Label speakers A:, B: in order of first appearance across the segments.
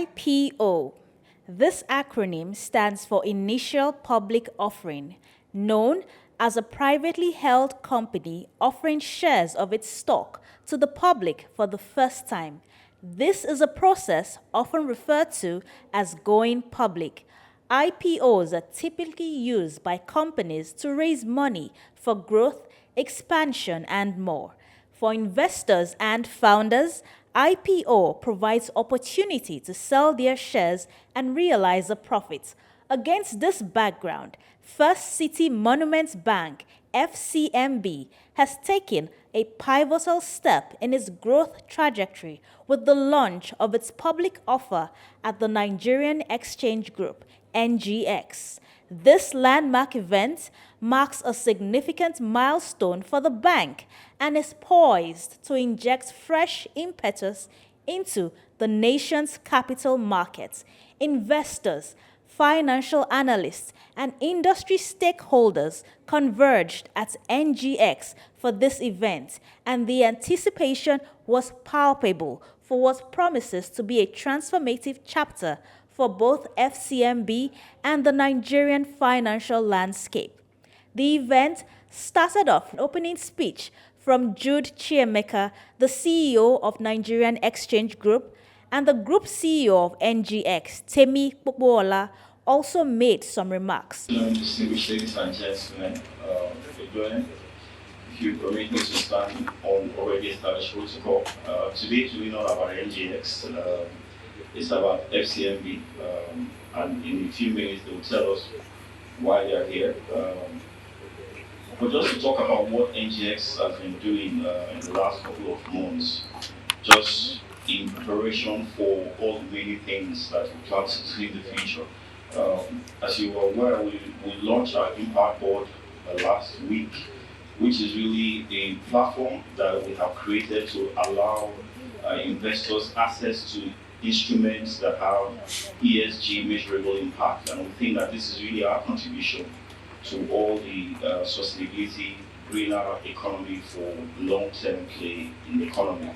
A: IPO. This acronym stands for Initial Public Offering, known as a privately held company offering shares of its stock to the public for the first time. This is a process often referred to as going public. IPOs are typically used by companies to raise money for growth, expansion, and more. For investors and founders, IPO provides opportunity to sell their shares and realize a profit. Against this background, First City Monument Bank (FCMB) has taken a pivotal step in its growth trajectory with the launch of its public offer at the Nigerian Exchange Group (NGX). This landmark event marks a significant milestone for the bank and is poised to inject fresh impetus into the nation's capital markets. Investors, financial analysts, and industry stakeholders converged at NGX for this event, and the anticipation was palpable for what promises to be a transformative chapter for both FCMB and the Nigerian financial landscape. The event started off with an opening speech from Jude Chiemeka, the CEO of Nigerian Exchange Group, and the group CEO of NGX, Temi Kpokpoola, also made some remarks.
B: Distinguished ladies and gentlemen, if you permit me to stand on already established protocol, today to be known about NGX, it's about FCMB, and in a few minutes they will tell us why they are here. But just to talk about what NGX has been doing in the last couple of months, just in preparation for all the many things that we plan to do in the future. As you are aware, we launched our Impact Board last week, which is really a platform that we have created to allow investors access to instruments that have ESG measurable impact. And we think that this is really our contribution to all the sustainability, greener economy for long-term play in the economy.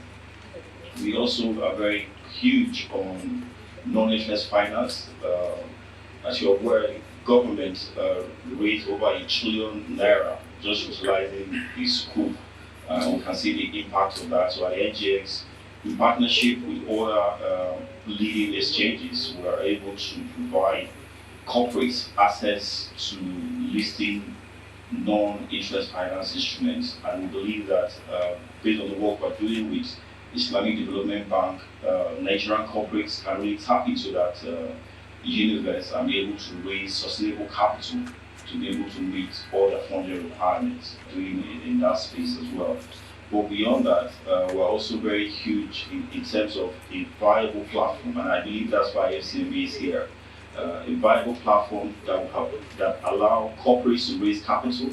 B: We also are very huge on non-interest finance. As you're aware, the government raised over ₦1 trillion just utilizing this coup. We can see the impact of that. So at NGX, in partnership with other leading exchanges, we are able to provide corporate access to listing non-interest finance instruments. And we believe that based on the work we're doing with Islamic Development Bank, Nigerian corporates can really tap into that universe and be able to raise sustainable capital to be able to meet all the funding requirements doing in that space as well. But beyond that, we're also very huge in terms of a viable platform, and I believe that's why FCMB is here. A viable platform that allow corporates to raise capital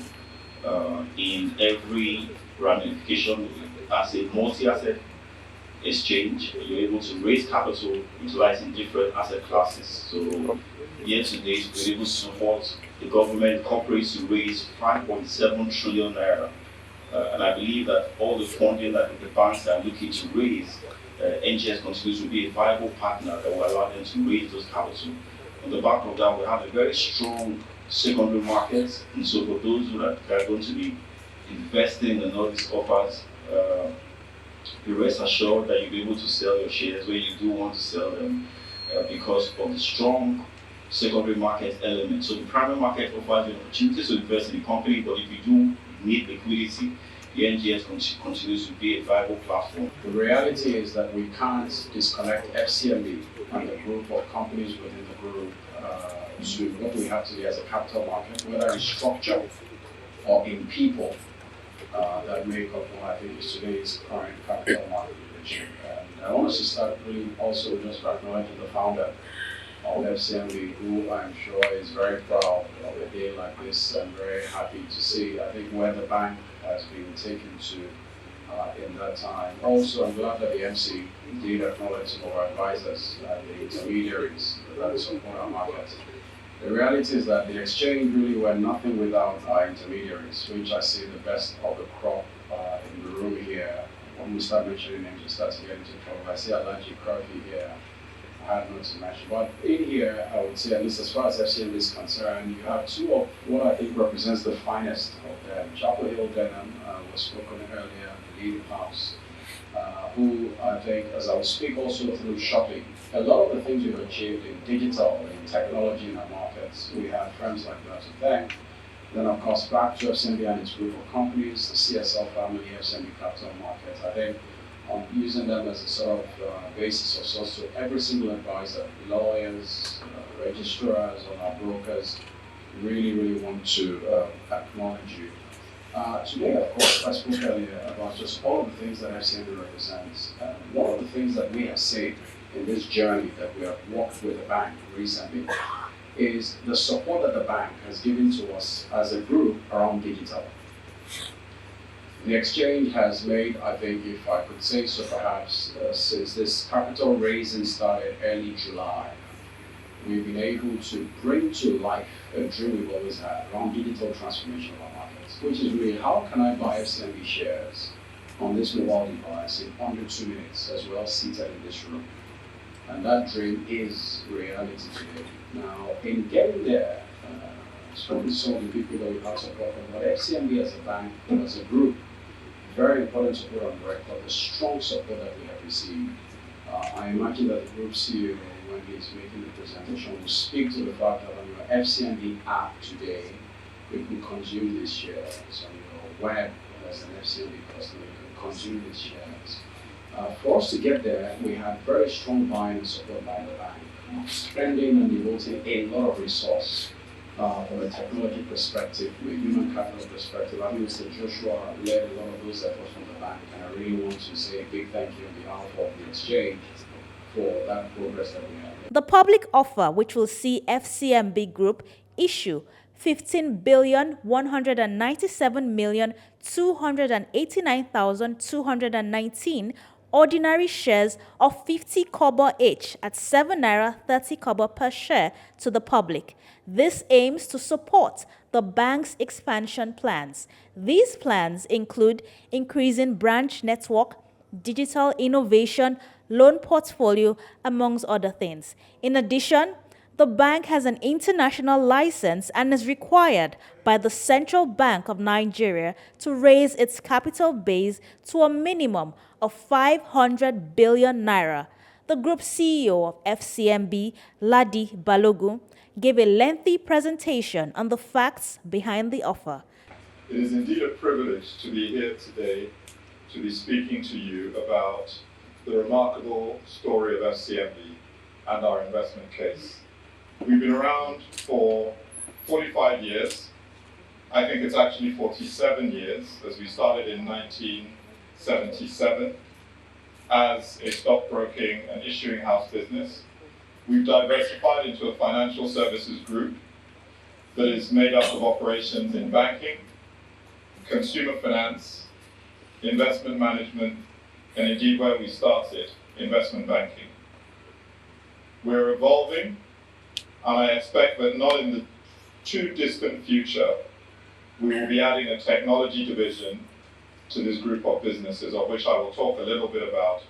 B: in every ramification. As a multi-asset exchange, you're able to raise capital utilizing different asset classes. So year to date, we're able to support the government corporates to raise 5.7 trillion naira. And I believe that all the funding that the banks are looking to raise, NGS continues to be a viable partner that will allow them to raise those capital. On the back of that, we have a very strong secondary market. And so for those who are going to be investing in all these offers, be rest assured that you'll be able to sell your shares where you do want to sell them because of the strong secondary market element. So the primary market offers you opportunities to invest in the company, but if you do need liquidity, the NGS continues to be a viable platform.
C: The reality is that we can't disconnect FCMB and the group of companies within the group to what we have today as a capital market, whether in structure or in people that make up what I think is today's current capital market position. And I want us to start really also just by acknowledging the founder of FCMB, who I'm sure is very proud of a day like this and very happy to see, I think, where the bank has been taken to in that time. Also, I'm glad that the MC did acknowledge some of our advisors, the intermediaries that support our market. The reality is that the exchange really were nothing without our intermediaries, which I see the best of the crop in the room here. When we start mentioning names, we start to get into trouble. I see Ladi here. had not to mention. But in here, I would say, at least as far as FCMB is concerned, you have two of what I think represents the finest of them. Chapel Hill Denham was spoken earlier, the Lady House, who I think, as I will speak also through shopping, a lot of the things we've achieved in digital, in technology in our markets, we have firms like that to thank. Then, of course, back to FCMB and its group of companies, the CSL family, FCMB Capital Markets. I think using them as a sort of basis of source to every single advisor, lawyers, registrars, or our brokers, really want to acknowledge you. Today, of course, I spoke earlier about just all of the things that FCMB represents. One of the things that we have seen in this journey that we have walked with the bank recently is the support that the bank has given to us as a group around digital. The exchange has made, I think, if I could say so perhaps, since this capital raising started early July, we've been able to bring to life a dream we've always had around digital transformation of our markets, which is really how can I buy FCMB shares on this mobile device in under 2 minutes as well seated in this room. And that dream is reality today. Now, in getting there, spoken to some of the people that we've had support from, but FCMB as a bank and as a group, very important to put on record the strong support that we have received. I imagine that the group CEO, when he's making the presentation, will speak to the fact that on your FCMB app today, you can consume these shares. On your web, as an FCMB customer, you can consume these shares. For us to get there, we had very strong buying and support by the bank, spending and devoting a lot of resource from a technology perspective, from a human capital perspective. I think Mr. Joshua led a lot of those efforts from the bank, and I really want to say a big thank you on behalf of the exchange for that progress that we have.
A: The public offer, which will see FCMB Group issue 15,197,289,219 ordinary shares of 50 kobo each at 7 naira 30 kobo per share to the public. This aims to support the bank's expansion plans. These plans include increasing branch network, digital innovation, loan portfolio, amongst other things. In addition, the bank has an international license and is required by the Central Bank of Nigeria to raise its capital base to a minimum of 500 billion naira. The group CEO of FCMB, Ladi Balogun, gave a lengthy presentation on the facts behind the offer.
D: It is indeed a privilege to be here today to be speaking to you about the remarkable story of FCMB and our investment case. We've been around for 45 years. I think it's actually 47 years, as we started in 1977 as a stockbroking and issuing house business. We've diversified into a financial services group that is made up of operations in banking, consumer finance, investment management, and indeed where we started, investment banking. We're evolving, and I expect that not in the too distant future, we will be adding a technology division to this group of businesses, of which I will talk a little bit about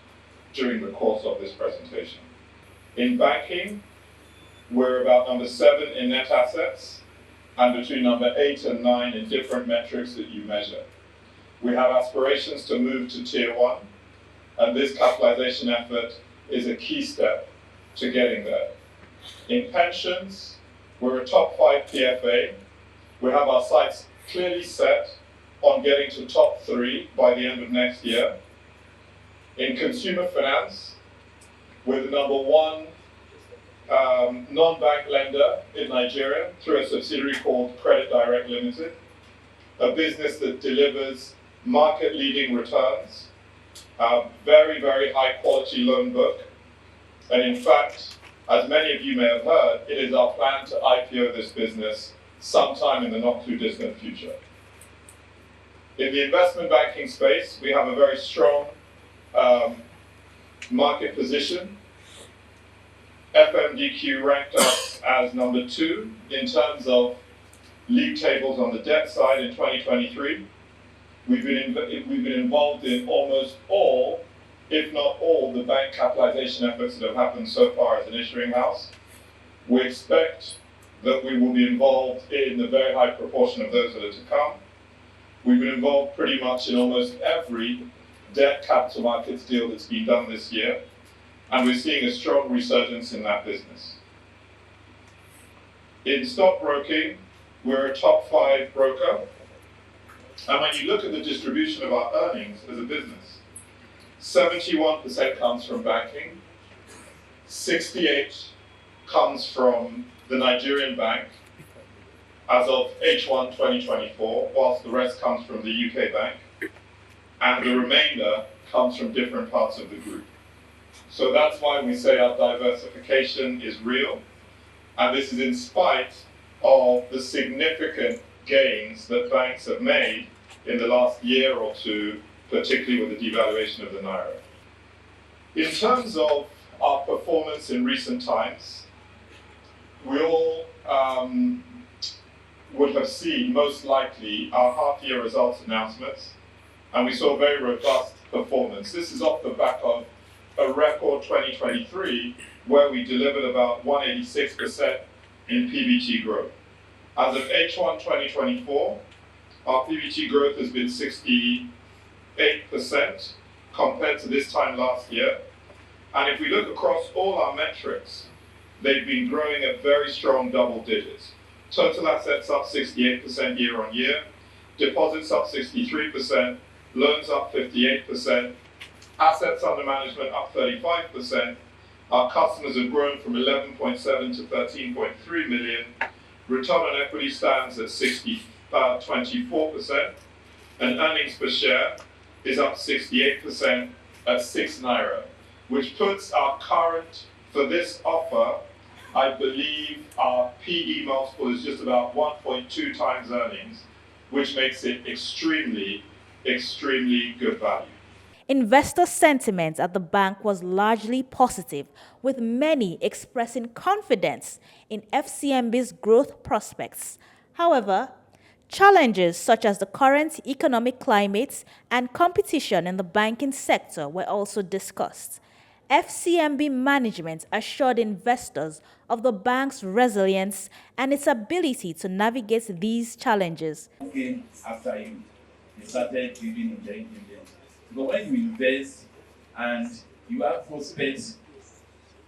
D: during the course of this presentation. In banking, we're about number 7 in net assets, and between number 8 and 9 in different metrics that you measure. We have aspirations to move to tier 1, and this capitalization effort is a key step to getting there. In pensions, we're a top 5 PFA. We have our sights clearly set on getting to top 3 by the end of next year. In consumer finance, we're the number 1 non-bank lender in Nigeria through a subsidiary called Credit Direct Limited, a business that delivers market-leading returns, very, very high-quality loan book. And in fact, as many of you may have heard, it is our plan to IPO this business sometime in the not-too-distant future. In the investment banking space, we have a very strong market position. FMDQ ranked us as number 2 in terms of league tables on the debt side in 2023. We've been involved in almost all if not all, the bank capitalization efforts that have happened so far as an issuing house. We expect that we will be involved in a very high proportion of those that are to come. We've been involved pretty much in almost every debt capital markets deal that's been done this year, and we're seeing a strong resurgence in that business. In stockbroking, we're a top 5 broker, and when you look at the distribution of our earnings as a business, 71% comes from banking, 68% comes from the Nigerian bank as of H1 2024, whilst the rest comes from the UK bank, and the remainder comes from different parts of the group. So that's why we say our diversification is real, and this is in spite of the significant gains that banks have made in the last year or two, particularly with the devaluation of the Naira. In terms of our performance in recent times, we all would have seen, most likely, our half-year results announcements, and we saw very robust performance. This is off the back of a record 2023, where we delivered about 186% in PBT growth. As of H1 2024, our PBT growth has been 68% compared to this time last year. And if we look across all our metrics, they've been growing at very strong double digits. Total assets up 68% year on year, deposits up 63%, loans up 58%, assets under management up 35%. Our customers have grown from 11.7 to 13.3 million. Return on equity stands at 24%, and earnings per share is up 68% at 6 Naira, which puts our current, for this offer, I believe our PE multiple is just about 1.2 times earnings, which makes it extremely, extremely good value.
A: Investor sentiment at the bank was largely positive, with many expressing confidence in FCMB's growth prospects. However, challenges such as the current economic climate and competition in the banking sector were also discussed. FCMB management assured investors of the bank's resilience and its ability to navigate these challenges.
E: Came after you, they started giving dividends. But when you invest and you have prospects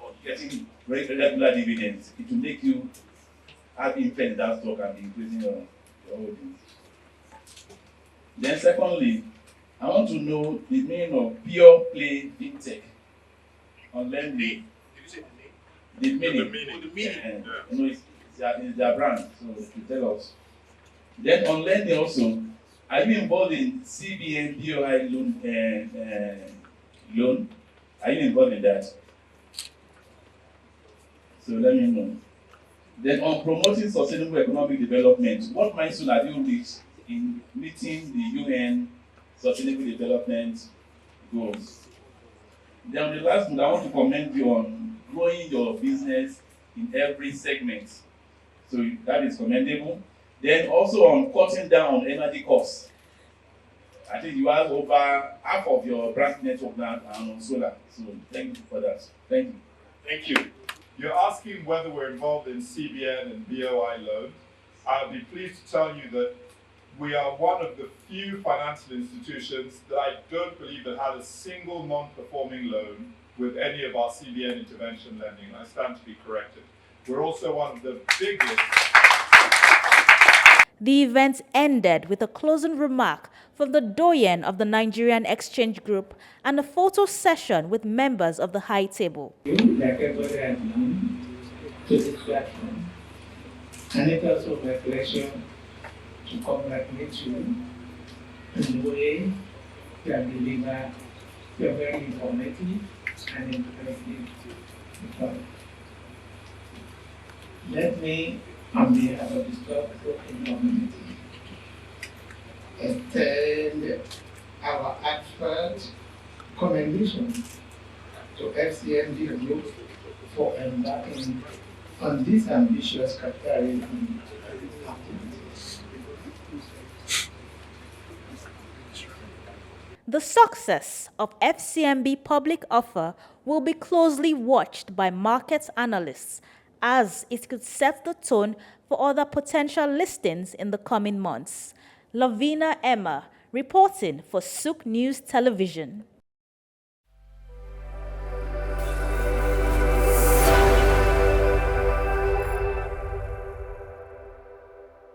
E: of getting regular dividends, it will make you have interest in that stock and increasing your holdings. Then secondly, I want to know the meaning of pure play fintech on lending.
D: Did you say
E: The meaning.
D: The meaning.
E: You know, it's their brand, so to tell us. Then on lending also, are you involved in CBN BOI loan? Are you involved in that? So let me know. Then on promoting sustainable economic development, what milestone have you reached in meeting the UN Sustainable Development Goals? Then on the last one, I want to commend you on growing your business in every segment. So that is commendable. Then also on cutting down on energy costs. I think you have over half of your branch network now on solar. So thank you for that. Thank you.
D: Thank you. You're asking whether we're involved in CBN and BOI loans. I'll be pleased to tell you that we are one of the few financial institutions that I don't believe that had a single non-performing loan with any of our CBN intervention lending. I stand to be corrected. We're also one of the biggest.
A: The event ended with a closing remark from the doyen of the Nigerian Exchange Group and a photo session with members of the high table.
F: Like everybody has known, to this platform, and it also my pleasure to congratulate you in the way you have delivered your very informative and impressive report. Let me, on behalf of the stockbroking community, extend our heartfelt commendation to FCMB Group for embarking on this ambitious capitalism activities.
A: The success of FCMB public offer will be closely watched by market analysts as it could set the tone for other potential listings in the coming months. Lavina Emma, reporting for Souk News Television.